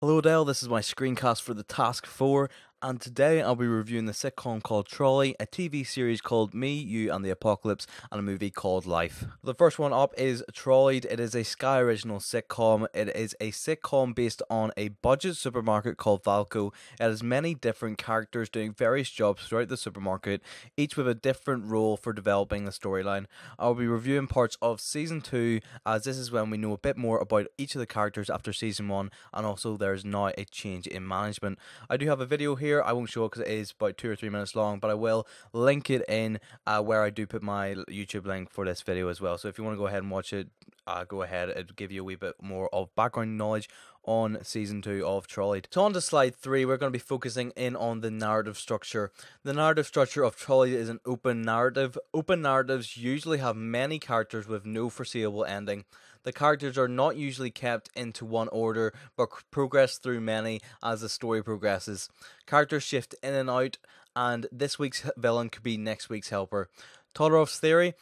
Hello Dale, this is my screencast for the Task 4, and today I'll be reviewing the sitcom called Trolley, a TV series called Me, You and the Apocalypse, and a movie called Life. The first one up is Trolleyed. It is a Sky original sitcom. It is a sitcom based on a budget supermarket called Valco. It has many different characters doing various jobs throughout the supermarket, each with a different role for developing the storyline. I'll be reviewing parts of Season 2, as this is when we know a bit more about each of the characters after Season 1, and also there's now a change in management. I do have a video here. I won't show it because it is about 2 or 3 minutes long, but I will link it in where I do put my YouTube link for this video as well. So if you want to go ahead and watch it, go ahead. It'll give you a wee bit more of background knowledge on Season 2 of Trolleyed. So on to slide 3, we're going to be focusing in on the narrative structure. The narrative structure of Trolleyed is an open narrative. Open narratives usually have many characters with no foreseeable ending. The characters are not usually kept into one order, but progress through many as the story progresses. Characters shift in and out, and this week's villain could be next week's helper. Todorov's theory.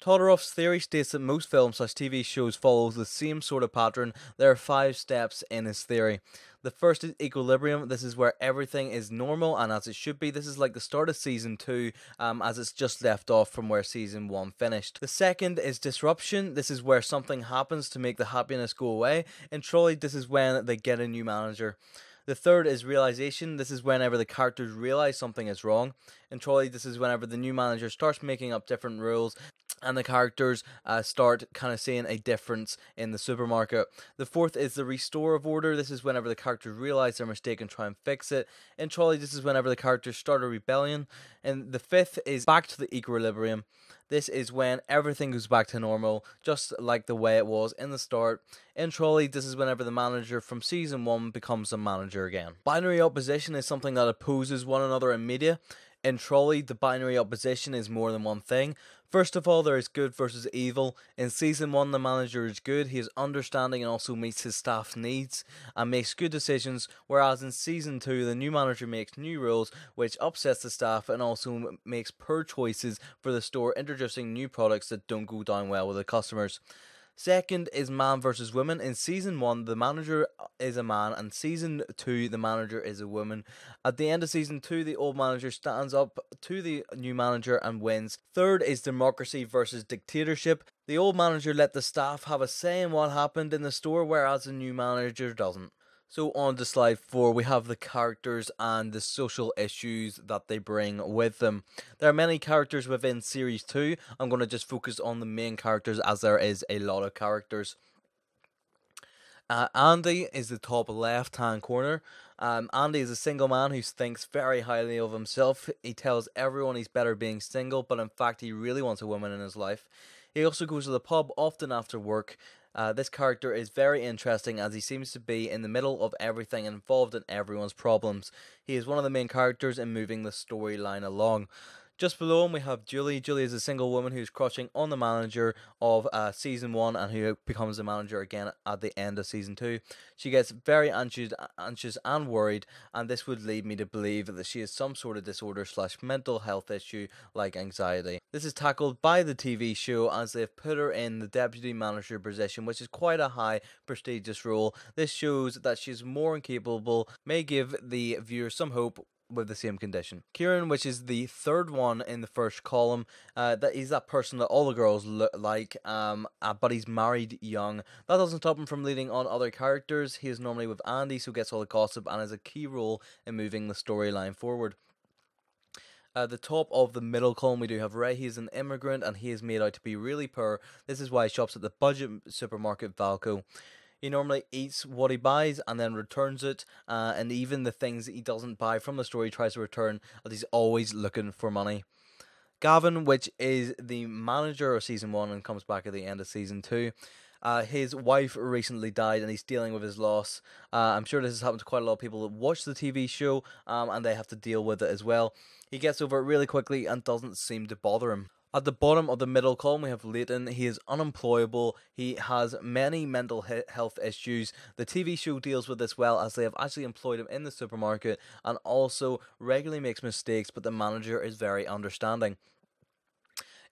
Todorov's theory states that most films/TV shows follow the same sort of pattern. There are 5 steps in his theory. The first is equilibrium. This is where everything is normal and as it should be. This is like the start of Season 2, as it's just left off from where Season 1 finished. The second is disruption. This is where something happens to make the happiness go away. In Trolley, this is when they get a new manager. The third is realization. This is whenever the characters realize something is wrong. In Trolley, this is whenever the new manager starts making up different rules and the characters start kind of seeing a difference in the supermarket. The fourth is the restore of order. This is whenever the characters realize their mistake and try and fix it. In Trolley, this is whenever the characters start a rebellion. And the fifth is back to the equilibrium. This is when everything goes back to normal, just like the way it was in the start. In Trolley, this is whenever the manager from Season 1 becomes the manager again. Binary opposition is something that opposes one another in media. In Trolley, the binary opposition is more than one thing. First of all, there is good versus evil. In Season 1, the manager is good. He is understanding and also meets his staff's needs and makes good decisions, whereas in Season 2, the new manager makes new rules which upsets the staff and also makes poor choices for the store, introducing new products that don't go down well with the customers. Second is man versus woman. In Season 1, the manager is a man, and Season 2, the manager is a woman. At the end of Season 2, the old manager stands up to the new manager and wins. Third is democracy versus dictatorship. The old manager let the staff have a say in what happened in the store, whereas the new manager doesn't. So on to slide 4, we have the characters and the social issues that they bring with them. There are many characters within Series 2. I'm going to just focus on the main characters as there is a lot of characters. Andy is the top left hand corner. Andy is a single man who thinks very highly of himself. He tells everyone he's better being single, but in fact he really wants a woman in his life. He also goes to the pub often after work. This character is very interesting as he seems to be in the middle of everything and involved in everyone's problems. He is one of the main characters in moving the storyline along. Just below him we have Julie. Julie is a single woman who's crushing on the manager of Season 1 and who becomes the manager again at the end of Season 2. She gets very anxious and worried, and this would lead me to believe that she has some sort of disorder/mental health issue like anxiety. This is tackled by the TV show as they've put her in the deputy manager position, which is quite a high prestigious role. This shows that she's more incapable, may give the viewer some hope with the same condition. Kieran, which is the third one in the first column, that he's that person that all the girls look like, but he's married young. That doesn't stop him from leading on other characters. He is normally with Andy, so gets all the gossip and has a key role in moving the storyline forward. At the top of the middle column, we do have Ray. He is an immigrant and he is made out to be really poor. This is why he shops at the budget supermarket Valco. He normally eats what he buys and then returns it, and even the things that he doesn't buy from the store he tries to return, as he's always looking for money. Gavin, which is the manager of Season 1 and comes back at the end of Season 2. His wife recently died and he's dealing with his loss. I'm sure this has happened to quite a lot of people that watch the TV show, and they have to deal with it as well. He gets over it really quickly and doesn't seem to bother him. At the bottom of the middle column, we have Leighton. He is unemployable. He has many mental health issues. The TV show deals with this well as they have actually employed him in the supermarket and also regularly makes mistakes, but the manager is very understanding.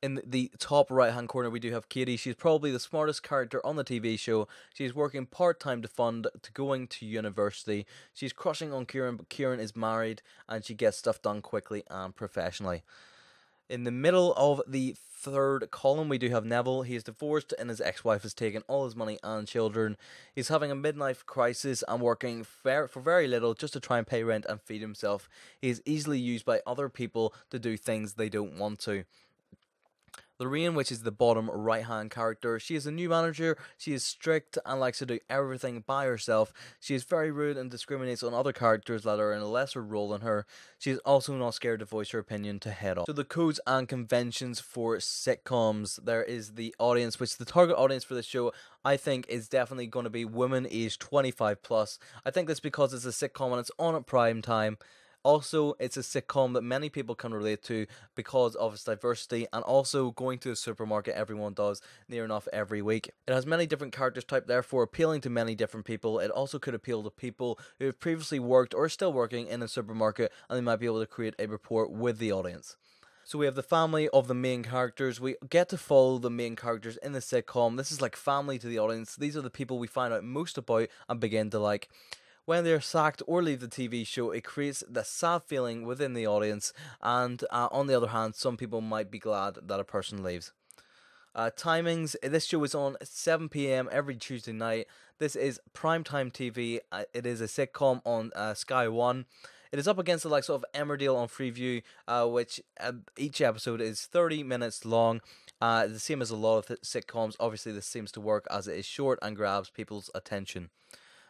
In the top right hand corner, we do have Katie. She's probably the smartest character on the TV show. She's working part time to fund to going to university. She's crushing on Kieran, but Kieran is married and she gets stuff done quickly and professionally. In the middle of the third column, we do have Neville. He is divorced and his ex-wife has taken all his money and children. He's having a midlife crisis and working for very little just to try and pay rent and feed himself. He is easily used by other people to do things they don't want to. Lorraine, which is the bottom right hand character, she is a new manager. She is strict and likes to do everything by herself. She is very rude and discriminates on other characters that are in a lesser role than her. She is also not scared to voice her opinion to head off. So the codes and conventions for sitcoms. There is the audience, which the target audience for this show I think is definitely going to be women aged 25 plus. I think that's because it's a sitcom and it's on at prime time. Also, it's a sitcom that many people can relate to because of its diversity, and also going to a supermarket everyone does near enough every week. It has many different characters typed, therefore appealing to many different people. It also could appeal to people who have previously worked or are still working in a supermarket, and they might be able to create a rapport with the audience. So we have the family of the main characters. We get to follow the main characters in the sitcom. This is like family to the audience. These are the people we find out most about and begin to like. When they're sacked or leave the TV show, it creates the sad feeling within the audience, and on the other hand, some people might be glad that a person leaves. Timings, this show is on 7 p.m. every Tuesday night. This is primetime TV. It is a sitcom on Sky 1. It is up against the likes of Emmerdale on Freeview, which each episode is 30 minutes long. The same as a lot of sitcoms. Obviously, this seems to work as it is short and grabs people's attention.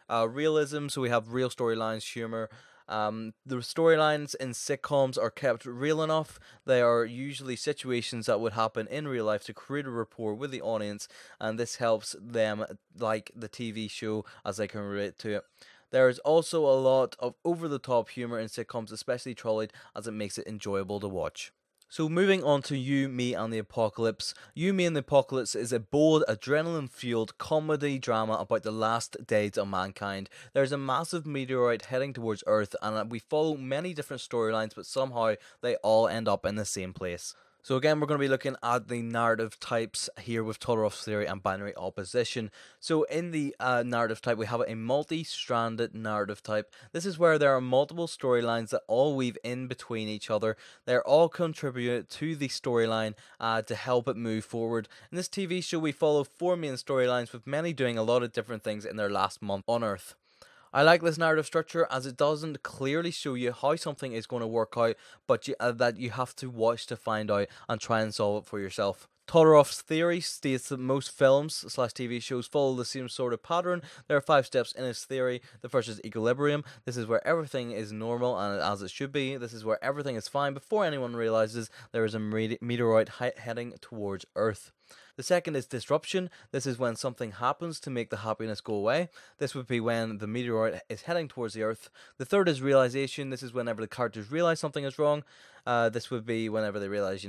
Realism, so we have real storylines, humor. The storylines in sitcoms are kept real enough. They are usually situations that would happen in real life to create a rapport with the audience, and this helps them like the TV show as they can relate to it. There is also a lot of over-the-top humor in sitcoms, especially Trolleyed, as it makes it enjoyable to watch. So moving on to You, Me and the Apocalypse. You, Me and the Apocalypse is a bold, adrenaline-fueled comedy drama about the last days of mankind. There's a massive meteorite heading towards Earth, and we follow many different storylines, but somehow they all end up in the same place. So again, we're going to be looking at the narrative types here with Todorow's theory and binary opposition. So in the narrative type, we have a multi-stranded narrative type. This is where there are multiple storylines that all weave in between each other. They're all contributed to the storyline to help it move forward. In this TV show, we follow 4 main storylines, with many doing a lot of different things in their last month on Earth. I like this narrative structure as it doesn't clearly show you how something is going to work out, but that you have to watch to find out and try and solve it for yourself. Todorow's theory states that most films/TV shows follow the same sort of pattern. There are 5 steps in his theory. The first is equilibrium. This is where everything is normal and as it should be. This is where everything is fine before anyone realizes there is a meteorite heading towards Earth. The second is disruption. This is when something happens to make the happiness go away. This would be when the meteorite is heading towards the Earth. The third is realization. This is whenever the characters realize something is wrong. This would be whenever they realize,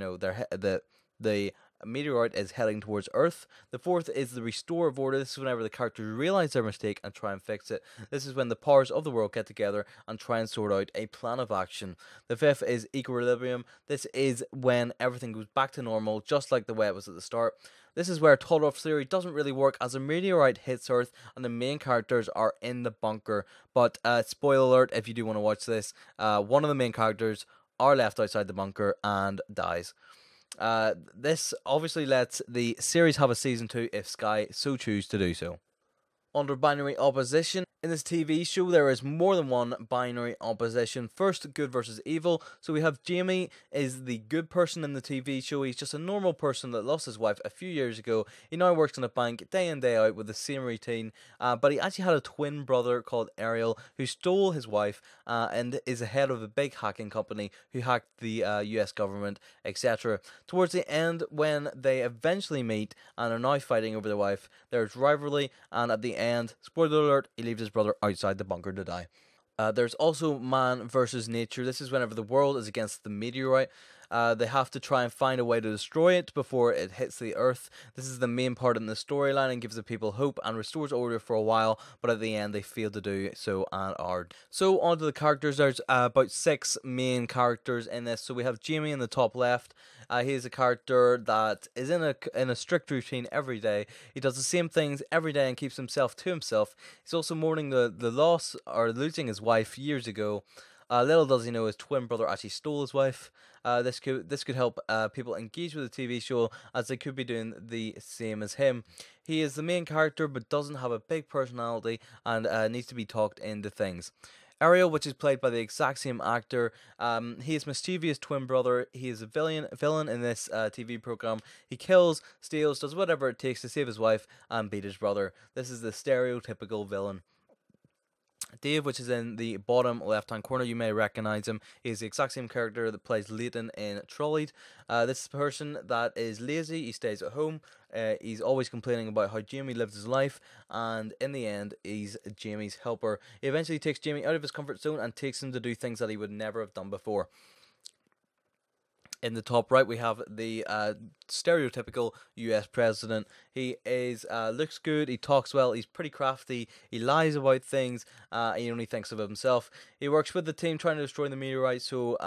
the meteorite is heading towards Earth. The fourth is the restore of order. This is whenever the characters realize their mistake and try and fix it. This is when the powers of the world get together and try and sort out a plan of action. The fifth is equilibrium. This is when everything goes back to normal, just like the way it was at the start. This is where Todorow's theory doesn't really work, as a meteorite hits Earth and the main characters are in the bunker. But spoiler alert, if you do want to watch this, one of the main characters are left outside the bunker and dies. This obviously lets the series have a season 2 if Sky so choose to do so. Under binary opposition, in this TV show there is more than one binary opposition. First, good versus evil. So we have Jamie is the good person in the TV show. He's just a normal person that lost his wife a few years ago. He now works in a bank day in day out with the same routine, but he actually had a twin brother called Ariel who stole his wife and is the head of a big hacking company who hacked the US government, etc. Towards the end, when they eventually meet and are now fighting over their wife, there's rivalry, and at the end, spoiler alert, he leaves his brother outside the bunker to die. There's also man versus nature. This is whenever the world is against the meteorite. They have to try and find a way to destroy it before it hits the Earth. This is the main part in the storyline and gives the people hope and restores order for a while, but at the end they fail to do so and are. So on to the characters. There's about 6 main characters in this. So we have Jamie in the top left. He is a character that is in a strict routine every day. He does the same things every day and keeps himself to himself. He's also mourning the loss or losing his wife years ago. Little does he know his twin brother actually stole his wife. This could help people engage with the TV show, as they could be doing the same as him. He is the main character but doesn't have a big personality and needs to be talked into things. Ariel, which is played by the exact same actor, he is mischievous twin brother. He is a villain in this TV program. He kills, steals, does whatever it takes to save his wife and beat his brother. This is the stereotypical villain. Dave, which is in the bottom left hand corner, you may recognize him. He's the exact same character that plays Leighton in Trolleyed. This is a person that is lazy. He stays at home. He's always complaining about how Jamie lives his life, and in the end, he's Jamie's helper. He eventually takes Jamie out of his comfort zone and takes him to do things that he would never have done before. In the top right, we have the stereotypical US president. He is looks good, he talks well, he's pretty crafty, he lies about things, he only thinks of himself. He works with the team trying to destroy the meteorite, so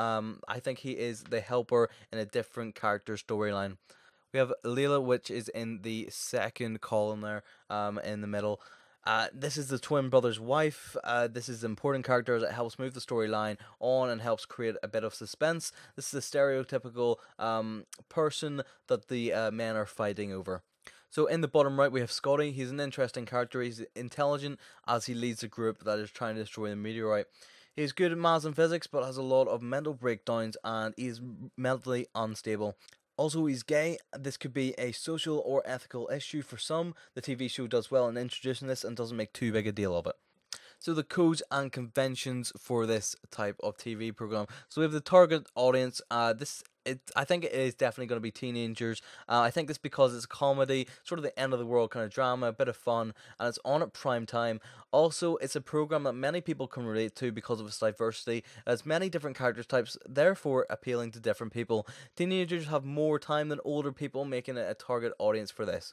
I think he is the helper in a different character storyline. We have Layla, which is in the second column there, in the middle. This is the twin brother's wife. This is an important character as it helps move the storyline on and helps create a bit of suspense. This is a stereotypical person that the men are fighting over. So in the bottom right we have Scotty. He's an interesting character. He's intelligent as he leads a group that is trying to destroy the meteorite. He's good at maths and physics but has a lot of mental breakdowns and he's mentally unstable. Also, he's gay. This could be a social or ethical issue for some. The TV show does well in introducing this and doesn't make too big a deal of it. So the codes and conventions for this type of TV program. So we have the target audience. I think it is definitely going to be teenagers. I think it's because it's a comedy, sort of the end of the world kind of drama, a bit of fun, and it's on at prime time. Also, it's a program that many people can relate to because of its diversity. It has many different character types, therefore appealing to different people. Teenagers have more time than older people, making it a target audience for this.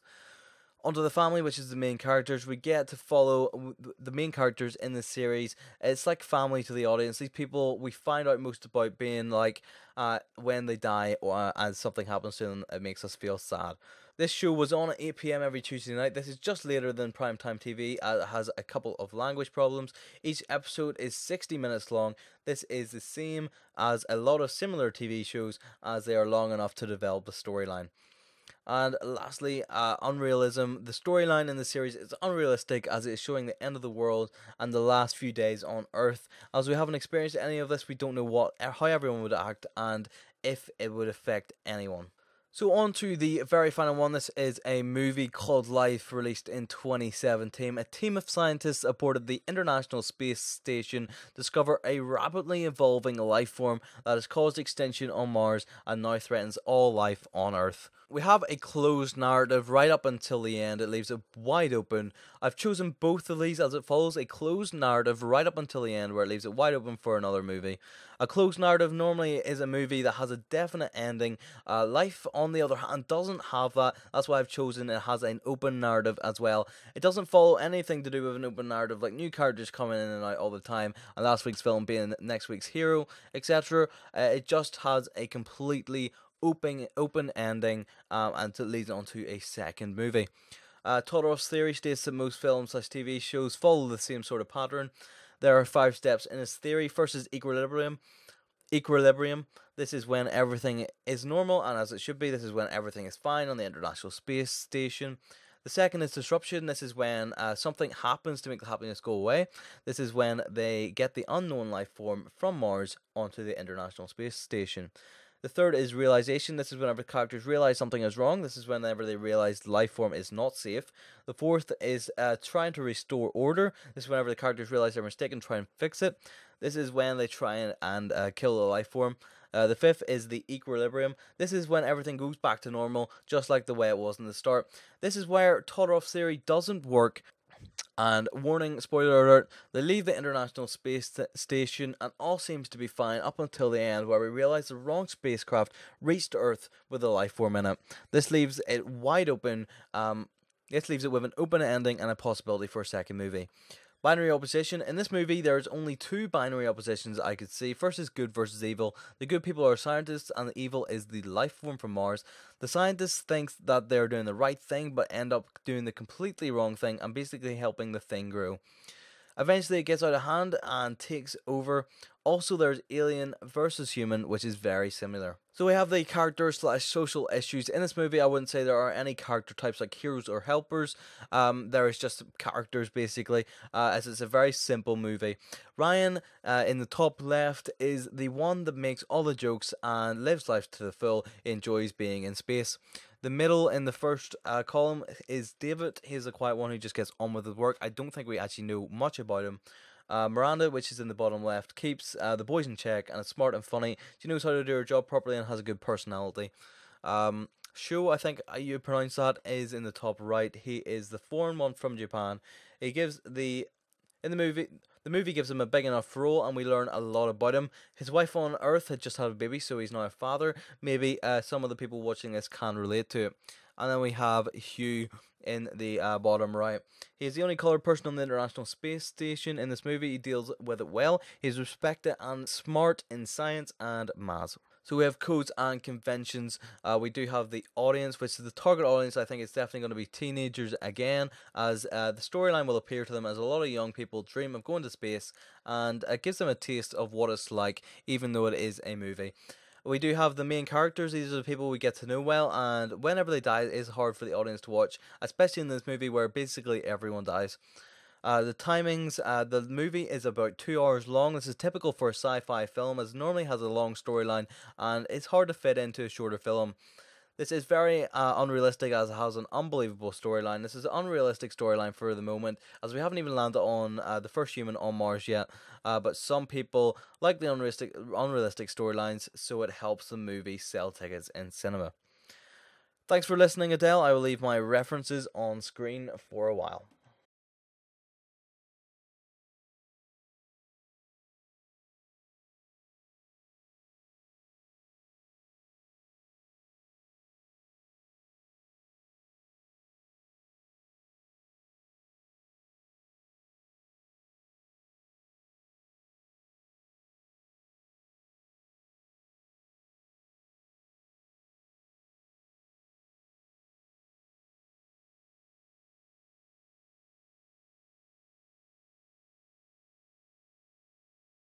Onto the family, which is the main characters. We get to follow the main characters in the series. It's like family to the audience. These people we find out most about being like when they die or as something happens to them, it makes us feel sad. This show was on at 8 p.m. every Tuesday night. This is just later than primetime TV. It has a couple of language problems. Each episode is 60 minutes long. This is the same as a lot of similar TV shows, as they are long enough to develop the storyline. And lastly, unrealism. The storyline in the series is unrealistic as it is showing the end of the world and the last few days on Earth. As we haven't experienced any of this, we don't know how everyone would act and if it would affect anyone. So on to the very final one. This is a movie called Life, released in 2017. A team of scientists aboard the International Space Station discover a rapidly evolving life form that has caused extinction on Mars and now threatens all life on Earth. We have a closed narrative right up until the end. It leaves it wide open. I've chosen both of these as it follows a closed narrative right up until the end, where it leaves it wide open for another movie. A closed narrative normally is a movie that has a definite ending. Life, on the other hand, doesn't have that. That's why I've chosen it has an open narrative as well. It doesn't follow anything to do with an open narrative, like new characters coming in and out all the time, and last week's film being next week's hero, etc. It just has a completely open ending, and it leads on to a second movie. Todorow's theory states that most films/TV shows follow the same sort of pattern. There are 5 steps in his theory. First is equilibrium. This is when everything is normal and as it should be. This is when everything is fine on the International Space Station. The second is disruption. This is when something happens to make the happiness go away. This is when they get the unknown life form from Mars onto the International Space Station. The third is realization. This is whenever characters realize something is wrong. This is whenever they realize the life form is not safe. The fourth is trying to restore order. This is whenever the characters realize they're mistaken, try and fix it. This is when they try and kill the life form. The fifth is the equilibrium. This is when everything goes back to normal, just like the way it was in the start. This is where Todorow's theory doesn't work. And warning, spoiler alert, they leave the International Space Station and all seems to be fine up until the end, where we realise the wrong spacecraft reached Earth with a life form in it. This leaves it wide open. This leaves it with an open ending and a possibility for a second movie. Binary opposition. In this movie, there's only two binary oppositions I could see. First is good versus evil. The good people are scientists, and the evil is the life form from Mars. The scientists think that they're doing the right thing, but end up doing the completely wrong thing and basically helping the thing grow. Eventually, it gets out of hand and takes over. Also, there's Alien versus Human, which is very similar. So we have the character / social issues. In this movie, I wouldn't say there are any character types like heroes or helpers. There is just characters, basically, as it's a very simple movie. Ryan, in the top left, is the one that makes all the jokes and lives life to the full, enjoys being in space. The middle in the first column is David. He's the quiet one who just gets on with his work. I don't think we actually know much about him. Miranda, which is in the bottom left, keeps the boys in check and is smart and funny. She knows how to do her job properly and has a good personality. Sho, I think you pronounce that, is in the top right. He is the foreign one from Japan. He gives in the movie gives him a big enough role, and we learn a lot about him. His wife on Earth had just had a baby, so he's now a father. Maybe some of the people watching this can relate to it. And then we have Hugh in the bottom right. He is the only coloured person on the International Space Station. In this movie, he deals with it well. He's respected and smart in science and maths. So we have codes and conventions. We do have the audience, which is the target audience. I think it's definitely going to be teenagers again, as the storyline will appeal to them, as a lot of young people dream of going to space, and it gives them a taste of what it's like, even though it is a movie. We do have the main characters. These are the people we get to know well, and whenever they die, it is hard for the audience to watch, especially in this movie where basically everyone dies. The timings, the movie is about 2 hours long. This is typical for a sci-fi film, as it normally has a long storyline, and it's hard to fit into a shorter film. This is very unrealistic, as it has an unbelievable storyline. This is an unrealistic storyline for the moment, as we haven't even landed on the first human on Mars yet. But some people like the unrealistic storylines, so it helps the movie sell tickets in cinema. Thanks for listening, Adele. I will leave my references on screen for a while.